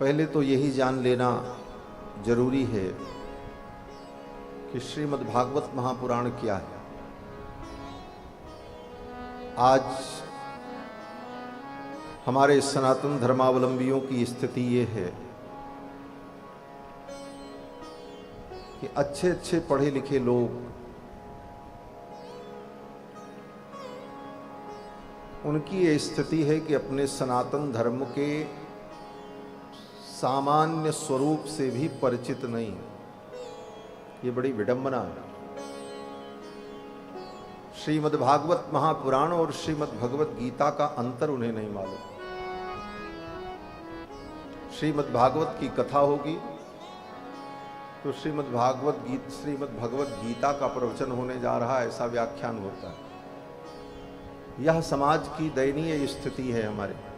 पहले तो यही जान लेना जरूरी है कि श्रीमद् भागवत महापुराण क्या है। आज हमारे सनातन धर्मावलंबियों की स्थिति ये है कि अच्छे अच्छे पढ़े लिखे लोग उनकी ये स्थिति है कि अपने सनातन धर्म के सामान्य स्वरूप से भी परिचित नहीं। ये बड़ी विडंबना है। श्रीमद् भागवत महापुराण और श्रीमद् भगवत गीता का अंतर उन्हें नहीं मालूम। श्रीमद् भागवत की कथा होगी तो श्रीमद् भगवत गीता का प्रवचन होने जा रहा है, ऐसा व्याख्यान होता है। यह समाज की दयनीय स्थिति है। हमारे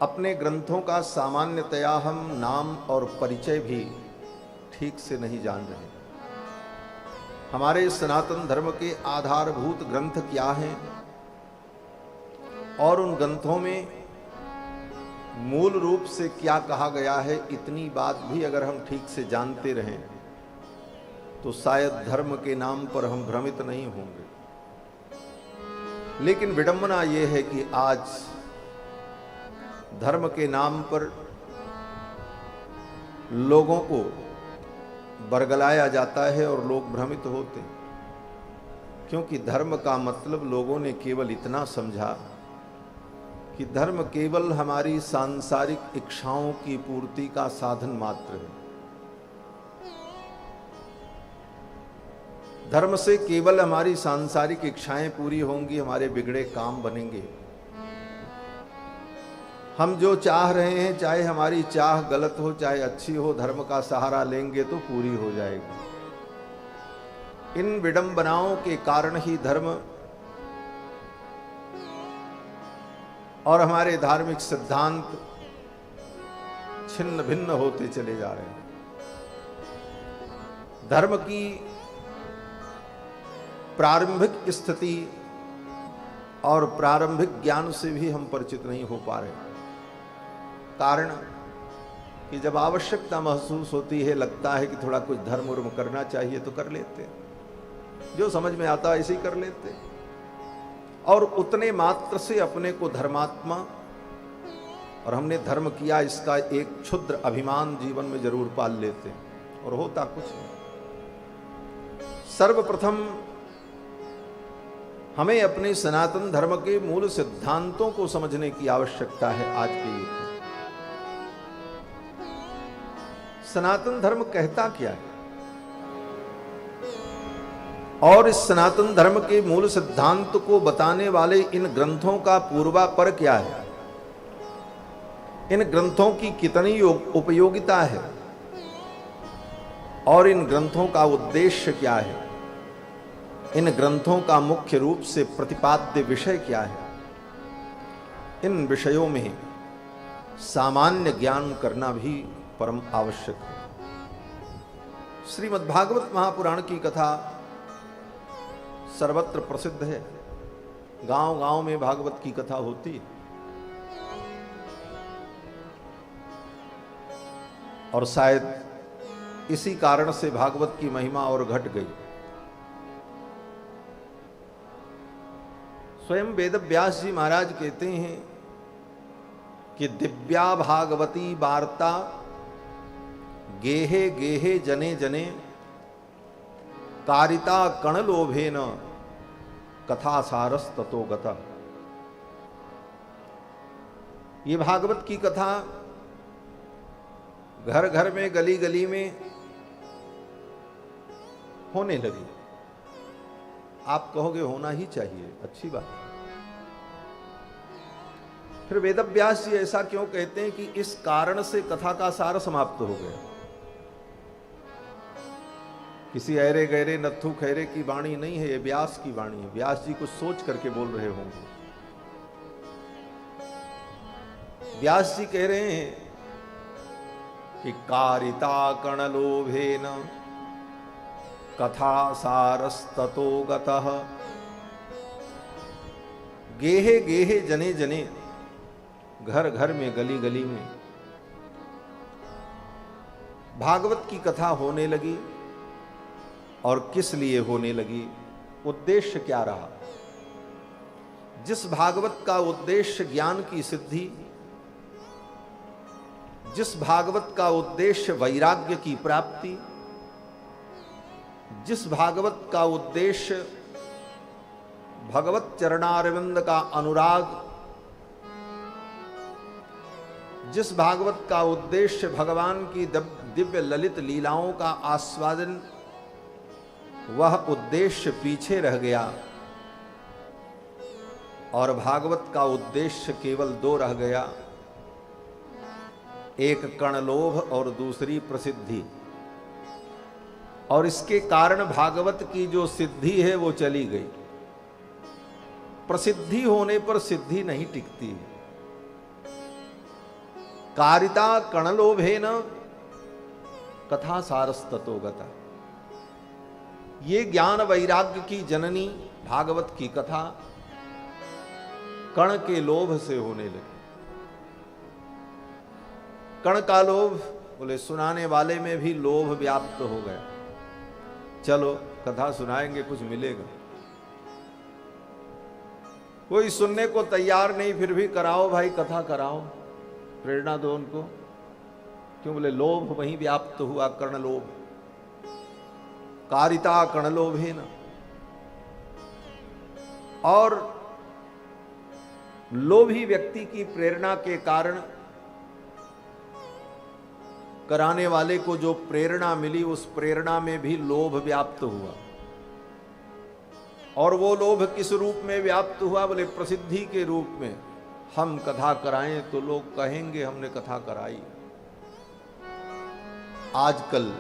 अपने ग्रंथों का सामान्यतया हम नाम और परिचय भी ठीक से नहीं जान रहे। हमारे सनातन धर्म के आधारभूत ग्रंथ क्या हैं और उन ग्रंथों में मूल रूप से क्या कहा गया है, इतनी बात भी अगर हम ठीक से जानते रहें तो शायद धर्म के नाम पर हम भ्रमित नहीं होंगे। लेकिन विडंबना यह है कि आज धर्म के नाम पर लोगों को बरगलाया जाता है और लोग भ्रमित होते हैं, क्योंकि धर्म का मतलब लोगों ने केवल इतना समझा कि धर्म केवल हमारी सांसारिक इच्छाओं की पूर्ति का साधन मात्र है। धर्म से केवल हमारी सांसारिक इच्छाएं पूरी होंगी, हमारे बिगड़े काम बनेंगे। हम जो चाह रहे हैं, चाहे हमारी चाह गलत हो चाहे अच्छी हो, धर्म का सहारा लेंगे तो पूरी हो जाएगी। इन विडंबनाओं के कारण ही धर्म और हमारे धार्मिक सिद्धांत छिन्न भिन्न होते चले जा रहे हैं। धर्म की प्रारंभिक स्थिति और प्रारंभिक ज्ञान से भी हम परिचित नहीं हो पा रहे। कारण कि जब आवश्यकता महसूस होती है, लगता है कि थोड़ा कुछ धर्म उर्म करना चाहिए तो कर लेते हैं, जो समझ में आता है ऐसे ही कर लेते हैं, और उतने मात्र से अपने को धर्मात्मा और हमने धर्म किया इसका एक क्षुद्र अभिमान जीवन में जरूर पाल लेते हैं, और होता कुछ नहीं। सर्वप्रथम हमें अपने सनातन धर्म के मूल सिद्धांतों को समझने की आवश्यकता है। आज के युग में सनातन धर्म कहता क्या है और इस सनातन धर्म के मूल सिद्धांत को बताने वाले इन ग्रंथों का पूर्वापर क्या है, इन ग्रंथों की कितनी उपयोगिता है और इन ग्रंथों का उद्देश्य क्या है, इन ग्रंथों का मुख्य रूप से प्रतिपाद्य विषय क्या है। इन विषयों में सामान्य ज्ञान करना भी परम आवश्यक है। श्रीमद् भागवत महापुराण की कथा सर्वत्र प्रसिद्ध है। गांव गांव में भागवत की कथा होती है और शायद इसी कारण से भागवत की महिमा और घट गई। स्वयं वेद व्यास जी महाराज कहते हैं कि दिव्या भागवती वार्ता गेहे गेहे जने जने कारिता कणलोभेन कथा सारस ततो गता। ये भागवत की कथा घर घर में गली गली में होने लगी। आप कहोगे होना ही चाहिए, अच्छी बात। फिर वेदव्यास जी ऐसा क्यों कहते हैं कि इस कारण से कथा का सार समाप्त हो गया। किसी ऐरे गहरे नत्थु खैरे की वाणी नहीं है, ये व्यास की वाणी है। व्यास जी कुछ सोच करके बोल रहे होंगे। व्यास जी कह रहे हैं कि कारिता कणलोभेन कथा सारस्ततो गतः। गेहे गेहे जने जने घर घर में, गली गली में भागवत की कथा होने लगी। और किस लिए होने लगी, उद्देश्य क्या रहा? जिस भागवत का उद्देश्य ज्ञान की सिद्धि, जिस भागवत का उद्देश्य वैराग्य की प्राप्ति, जिस भागवत का उद्देश्य भगवत चरणारविंद का अनुराग, जिस भागवत का उद्देश्य भगवान की दिव्य ललित लीलाओं का आस्वादन, वह उद्देश्य पीछे रह गया और भागवत का उद्देश्य केवल दो रह गया, एक कणलोभ और दूसरी प्रसिद्धि। और इसके कारण भागवत की जो सिद्धि है वो चली गई। प्रसिद्धि होने पर सिद्धि नहीं टिकती है। कारिता कणलोभेन कथा सारस्ततो गता। ये ज्ञान वैराग्य की जननी भागवत की कथा कण के लोभ से होने लगी। कण का लोभ, बोले सुनाने वाले में भी लोभ व्याप्त हो गया। चलो कथा सुनाएंगे, कुछ मिलेगा। कोई सुनने को तैयार नहीं, फिर भी कराओ भाई, कथा कराओ, प्रेरणा दो उनको। क्यों? बोले लोभ वहीं व्याप्त हुआ, कर्ण लोभ। कारिता कणलोभे न। और लोभी व्यक्ति की प्रेरणा के कारण कराने वाले को जो प्रेरणा मिली, उस प्रेरणा में भी लोभ व्याप्त हुआ। और वो लोभ किस रूप में व्याप्त हुआ? बोले प्रसिद्धि के रूप में। हम कथा कराएं तो लोग कहेंगे हमने कथा कराई। आजकल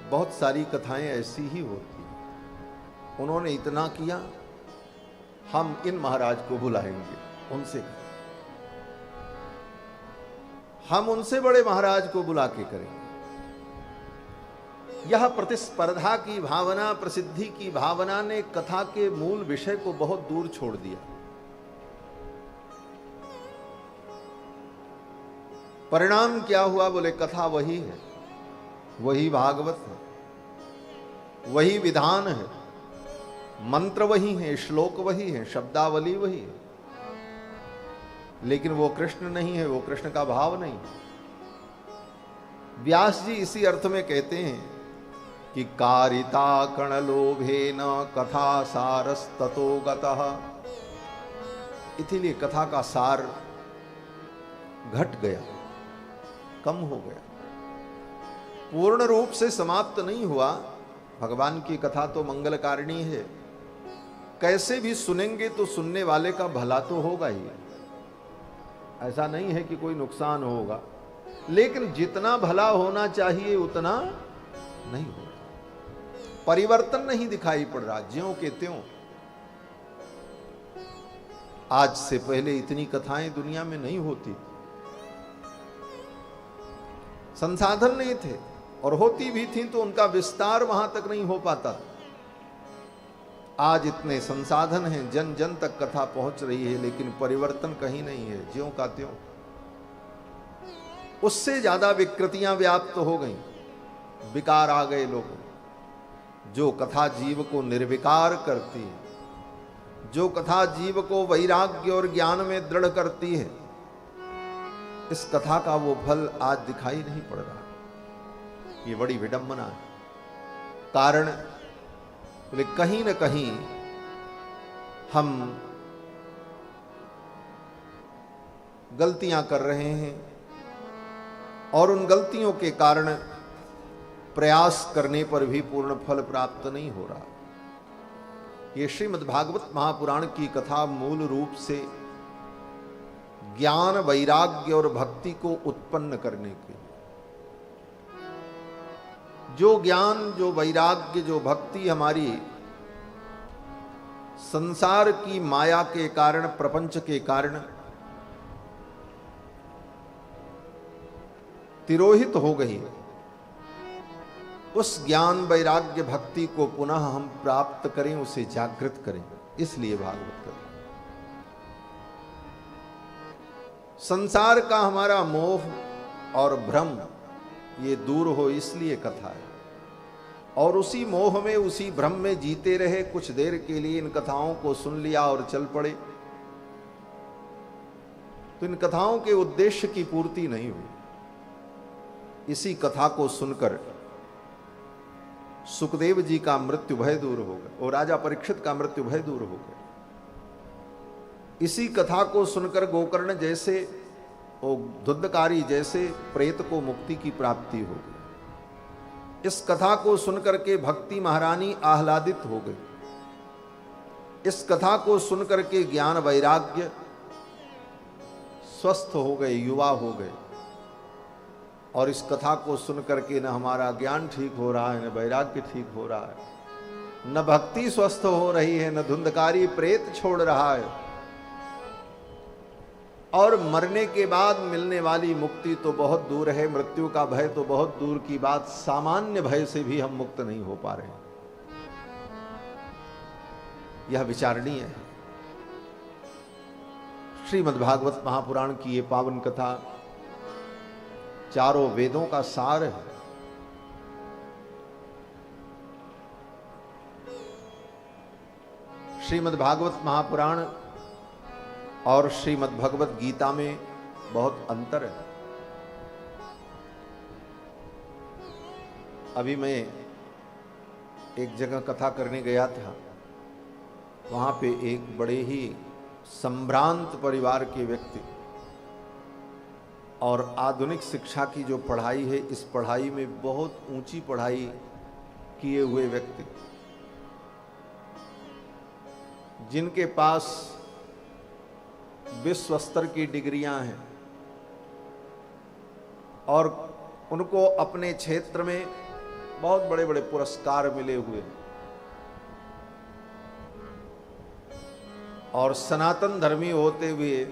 बहुत सारी कथाएं ऐसी ही होती हैं। उन्होंने इतना किया, हम इन महाराज को बुलाएंगे, उनसे हम उनसे बड़े महाराज को बुला के करेंगे। यह प्रतिस्पर्धा की भावना, प्रसिद्धि की भावना ने कथा के मूल विषय को बहुत दूर छोड़ दिया। परिणाम क्या हुआ? बोले कथा वही है, वही भागवत है, वही विधान है, मंत्र वही है, श्लोक वही है, शब्दावली वही है, लेकिन वो कृष्ण नहीं है, वो कृष्ण का भाव नहीं। व्यास जी इसी अर्थ में कहते हैं कि कारिता कणलोभेन कथा सारस्ततो गतः। इसलिए कथा का सार घट गया, कम हो गया, पूर्ण रूप से समाप्त नहीं हुआ। भगवान की कथा तो मंगलकारिणी है, कैसे भी सुनेंगे तो सुनने वाले का भला तो होगा ही। ऐसा नहीं है कि कोई नुकसान होगा, लेकिन जितना भला होना चाहिए उतना नहीं हो रहा। परिवर्तन नहीं दिखाई पड़ रहा, ज्यों के त्यों। आज से पहले इतनी कथाएं दुनिया में नहीं होती, संसाधन नहीं थे, और होती भी थी तो उनका विस्तार वहां तक नहीं हो पाता। आज इतने संसाधन हैं, जन जन तक कथा पहुंच रही है, लेकिन परिवर्तन कहीं नहीं है, ज्यों का त्यों। उससे ज्यादा विकृतियां व्याप्त हो गईं, विकार आ गए लोगों। जो कथा जीव को निर्विकार करती है, जो कथा जीव को वैराग्य और ज्ञान में दृढ़ करती है, इस कथा का वो फल आज दिखाई नहीं पड़ रहा। ये बड़ी विडंबना है। कारण बोले कहीं न कहीं हम गलतियां कर रहे हैं, और उन गलतियों के कारण प्रयास करने पर भी पूर्ण फल प्राप्त नहीं हो रहा। ये श्रीमद् भागवत महापुराण की कथा मूल रूप से ज्ञान, वैराग्य और भक्ति को उत्पन्न करने के, जो ज्ञान, जो वैराग्य, जो भक्ति हमारी संसार की माया के कारण, प्रपंच के कारण तिरोहित हो गई, उस ज्ञान, वैराग्य, भक्ति को पुनः हम प्राप्त करें, उसे जागृत करें। इसलिए भागवत करें। संसार का हमारा मोह और भ्रम ये दूर हो, इसलिए कथा है। और उसी मोह में, उसी भ्रम में जीते रहे, कुछ देर के लिए इन कथाओं को सुन लिया और चल पड़े, तो इन कथाओं के उद्देश्य की पूर्ति नहीं हुई। इसी कथा को सुनकर सुखदेव जी का मृत्यु भय दूर हो गया और राजा परीक्षित का मृत्यु भय दूर हो गया। इसी कथा को सुनकर गोकर्ण जैसे और धुंधकारी जैसे प्रेत को मुक्ति की प्राप्ति हो गई। इस कथा को सुनकर के भक्ति महारानी आह्लादित हो गई। इस कथा को सुनकर के ज्ञान वैराग्य स्वस्थ हो गए, युवा हो गए। और इस कथा को सुनकर के न हमारा ज्ञान ठीक हो रहा है, न वैराग्य ठीक हो रहा है, न भक्ति स्वस्थ हो रही है, न धुंधकारी प्रेत छोड़ रहा है। और मरने के बाद मिलने वाली मुक्ति तो बहुत दूर है, मृत्यु का भय तो बहुत दूर की बात, सामान्य भय से भी हम मुक्त नहीं हो पा रहे। यह विचारणीय है। श्रीमद्भागवत महापुराण की ये पावन कथा चारों वेदों का सार है। श्रीमद्भागवत महापुराण और श्रीमद्भगवत गीता में बहुत अंतर है। अभी मैं एक जगह कथा करने गया था, वहां पे एक बड़े ही संभ्रांत परिवार के व्यक्ति और आधुनिक शिक्षा की जो पढ़ाई है, इस पढ़ाई में बहुत ऊंची पढ़ाई किए हुए व्यक्ति, जिनके पास विश्व स्तर की डिग्रियां हैं और उनको अपने क्षेत्र में बहुत बड़े बड़े पुरस्कार मिले हुए, और सनातन धर्मी होते हुए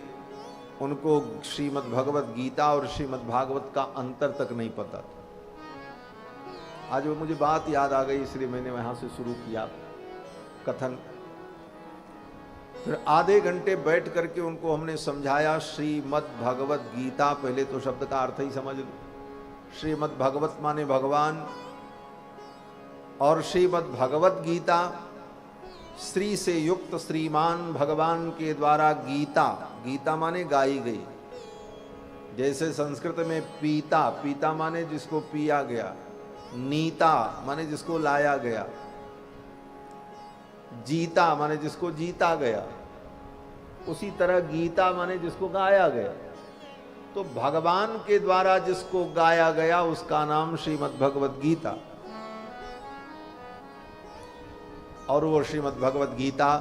उनको श्रीमद् भगवत गीता और श्रीमद् भागवत का अंतर तक नहीं पता था। आज वो मुझे बात याद आ गई, इसलिए मैंने वहां से शुरू किया कथन। फिर आधे घंटे बैठ करके उनको हमने समझाया श्रीमद् भगवत गीता, पहले तो शब्द का अर्थ ही समझ लो। श्रीमद् भगवत माने भगवान, और श्रीमद् भगवत गीता श्री से युक्त श्रीमान भगवान के द्वारा गीता, गीता माने गाई गई। जैसे संस्कृत में पीता, पीता माने जिसको पिया गया, नीता माने जिसको लाया गया, जीता माने जिसको जीता गया, उसी तरह गीता माने जिसको गाया गया। तो भगवान के द्वारा जिसको गाया गया उसका नाम श्रीमद् भगवत गीता। और वो श्रीमद् भगवत गीता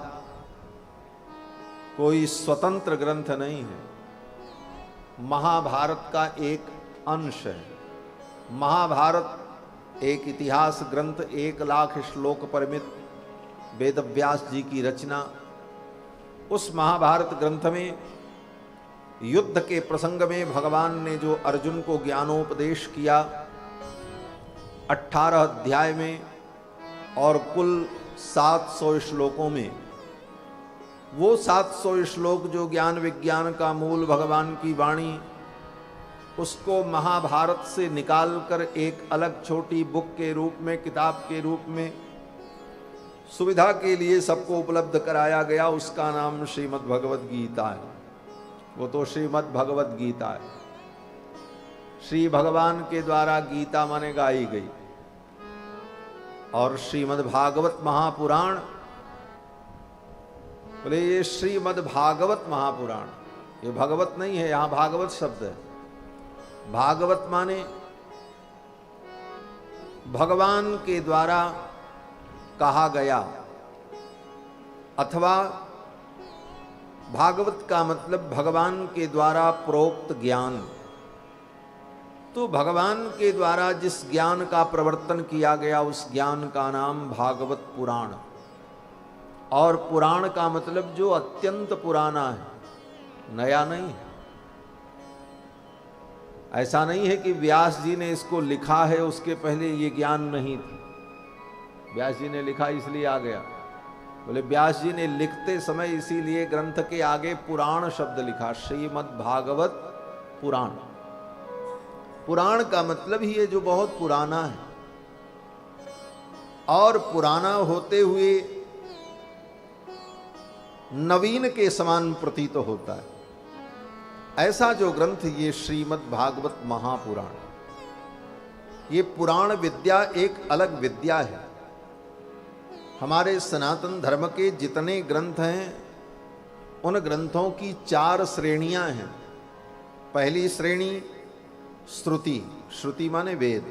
कोई स्वतंत्र ग्रंथ नहीं है, महाभारत का एक अंश है। महाभारत एक इतिहास ग्रंथ, 1,00,000 श्लोक परिमित वेदव्यास जी की रचना। उस महाभारत ग्रंथ में युद्ध के प्रसंग में भगवान ने जो अर्जुन को ज्ञानोपदेश किया 18 अध्याय में और कुल 700 श्लोकों में, वो 700 श्लोक जो ज्ञान विज्ञान का मूल भगवान की वाणी, उसको महाभारत से निकालकर एक अलग छोटी बुक के रूप में, किताब के रूप में सुविधा के लिए सबको उपलब्ध कराया गया। उसका नाम श्रीमद् भगवत गीता है। वो तो श्रीमद् भगवत गीता है। श्री भगवान के द्वारा गीता माने गाई गई। और श्रीमद् भागवत महापुराण, बोले ये श्रीमद् भागवत महापुराण, ये भगवत नहीं है, यहां भागवत शब्द है। भागवत माने भगवान के द्वारा कहा गया, अथवा भागवत का मतलब भगवान के द्वारा प्रोक्त ज्ञान। तो भगवान के द्वारा जिस ज्ञान का प्रवर्तन किया गया उस ज्ञान का नाम भागवत पुराण। और पुराण का मतलब जो अत्यंत पुराना है, नया नहीं है। ऐसा नहीं है कि व्यास जी ने इसको लिखा है, उसके पहले ये ज्ञान नहीं था, व्यास जी ने लिखा इसलिए आ गया। बोले व्यास जी ने लिखते समय इसीलिए ग्रंथ के आगे पुराण शब्द लिखा, श्रीमद् भागवत पुराण। पुराण का मतलब ही है जो बहुत पुराना है, और पुराना होते हुए नवीन के समान प्रतीत होता है। ऐसा जो ग्रंथ ये श्रीमद् भागवत महापुराण, ये पुराण विद्या एक अलग विद्या है। हमारे सनातन धर्म के जितने ग्रंथ हैं उन ग्रंथों की 4 श्रेणियां हैं। पहली श्रेणी श्रुति, श्रुति माने वेद,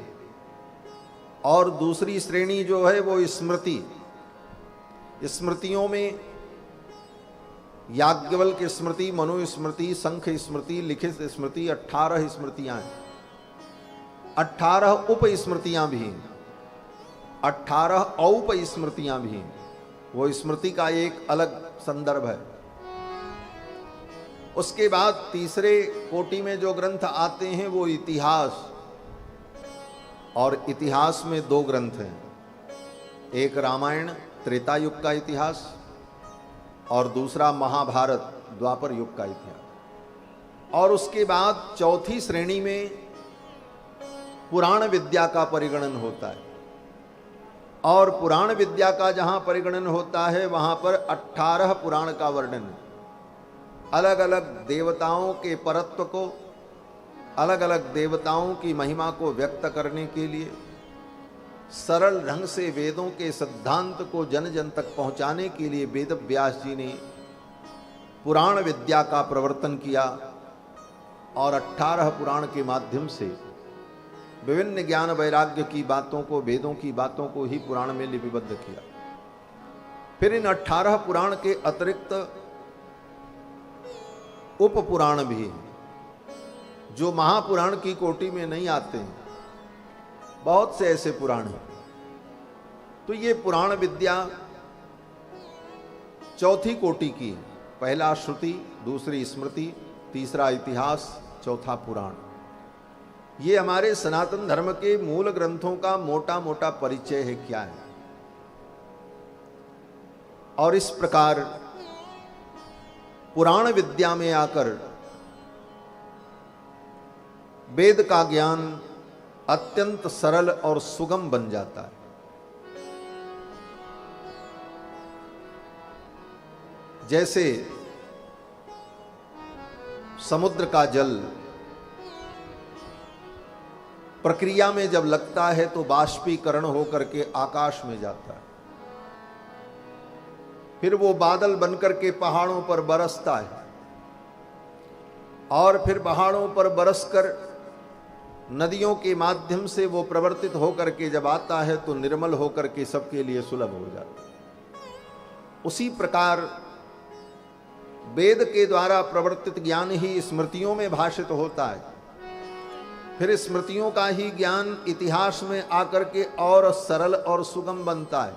और दूसरी श्रेणी जो है वो स्मृति। स्मृतियों में याज्ञवल्क्य स्मृति, मनु स्मृति, शंख स्मृति, लिखित स्मृति, 18 स्मृतियां हैं। 18 उप स्मृतियां भी हैं, 18 औप स्मृतियां भी हैं। वो स्मृति का एक अलग संदर्भ है। उसके बाद तीसरे कोटि में जो ग्रंथ आते हैं वो इतिहास, और इतिहास में 2 ग्रंथ हैं, एक रामायण त्रेता युग का इतिहास और दूसरा महाभारत द्वापर युग का इतिहास। और उसके बाद चौथी श्रेणी में पुराण विद्या का परिगणन होता है, और पुराण विद्या का जहां परिगणन होता है वहां पर 18 पुराण का वर्णन है। अलग अलग देवताओं के परत्व को, अलग अलग देवताओं की महिमा को व्यक्त करने के लिए, सरल ढंग से वेदों के सिद्धांत को जन जन तक पहुंचाने के लिए वेद व्यास जी ने पुराण विद्या का प्रवर्तन किया, और 18 पुराण के माध्यम से विभिन्न ज्ञान वैराग्य की बातों को, वेदों की बातों को ही पुराण में लिपिबद्ध किया। फिर इन 18 पुराण के अतिरिक्त उप पुराण भी हैं, जो महापुराण की कोटि में नहीं आते हैं। बहुत से ऐसे पुराण हैं। तो ये पुराण विद्या चौथी कोटि की है। पहला श्रुति, दूसरी स्मृति, तीसरा इतिहास, चौथा पुराण। ये हमारे सनातन धर्म के मूल ग्रंथों का मोटा मोटा परिचय है क्या है। और इस प्रकार पुराण विद्या में आकर वेद का ज्ञान अत्यंत सरल और सुगम बन जाता है। जैसे समुद्र का जल प्रक्रिया में जब लगता है तो बाष्पीकरण होकर के आकाश में जाता है, फिर वो बादल बनकर के पहाड़ों पर बरसता है, और फिर पहाड़ों पर बरसकर नदियों के माध्यम से वो प्रवर्तित होकर के जब आता है तो निर्मल होकर के सबके लिए सुलभ हो जाता है। उसी प्रकार वेद के द्वारा प्रवर्तित ज्ञान ही स्मृतियों में भाषित होता है, फिर स्मृतियों का ही ज्ञान इतिहास में आकर के और सरल और सुगम बनता है,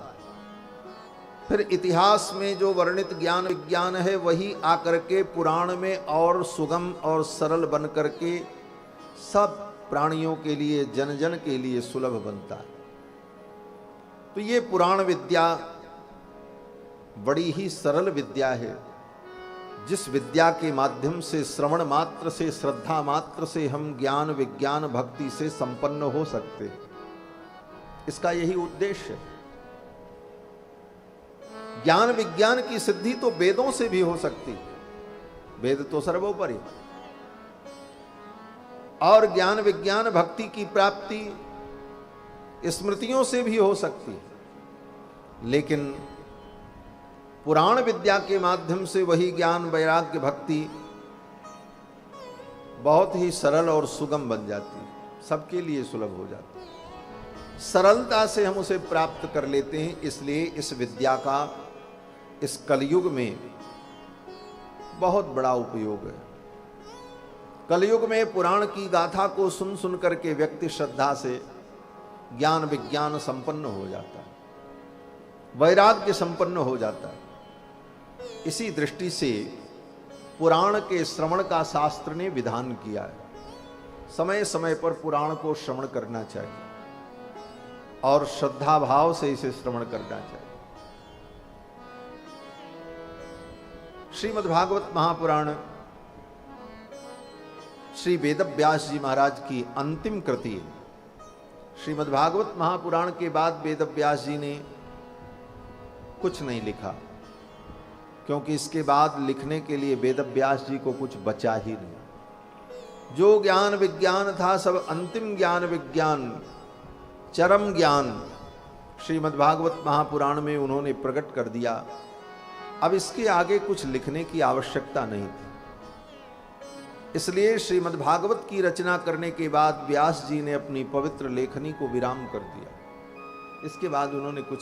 फिर इतिहास में जो वर्णित ज्ञान विज्ञान है वही आकर के पुराण में और सुगम और सरल बन करके सब प्राणियों के लिए, जन जन के लिए सुलभ बनता है। तो ये पुराण विद्या बड़ी ही सरल विद्या है, जिस विद्या के माध्यम से श्रवण मात्र से, श्रद्धा मात्र से हम ज्ञान विज्ञान भक्ति से संपन्न हो सकते हैं। इसका यही उद्देश्य है। ज्ञान विज्ञान की सिद्धि तो वेदों से भी हो सकती है, वेद तो सर्वोपरि, और ज्ञान विज्ञान भक्ति की प्राप्ति स्मृतियों से भी हो सकती है। लेकिन पुराण विद्या के माध्यम से वही ज्ञान वैराग्य भक्ति बहुत ही सरल और सुगम बन जाती है, सबके लिए सुलभ हो जाती है। सरलता से हम उसे प्राप्त कर लेते हैं। इसलिए इस विद्या का इस कलयुग में बहुत बड़ा उपयोग है। कलयुग में पुराण की गाथा को सुन सुन करके व्यक्ति श्रद्धा से ज्ञान विज्ञान संपन्न हो जाता है, वैराग्य संपन्न हो जाता है। इसी दृष्टि से पुराण के श्रवण का शास्त्र ने विधान किया है। समय समय पर पुराण को श्रवण करना चाहिए और श्रद्धा भाव से इसे श्रवण करना चाहिए। श्रीमद्भागवत महापुराण श्री वेदव्यास जी महाराज की अंतिम कृति है। श्रीमद्भागवत महापुराण के बाद वेदव्यास जी ने कुछ नहीं लिखा, क्योंकि इसके बाद लिखने के लिए वेदव्यास जी को कुछ बचा ही नहीं। जो ज्ञान विज्ञान था सब अंतिम ज्ञान विज्ञान, चरम ज्ञान श्रीमद्भागवत महापुराण में उन्होंने प्रकट कर दिया। अब इसके आगे कुछ लिखने की आवश्यकता नहीं थी। इसलिए श्रीमद्भागवत की रचना करने के बाद व्यास जी ने अपनी पवित्र लेखनी को विराम कर दिया। इसके बाद उन्होंने कुछ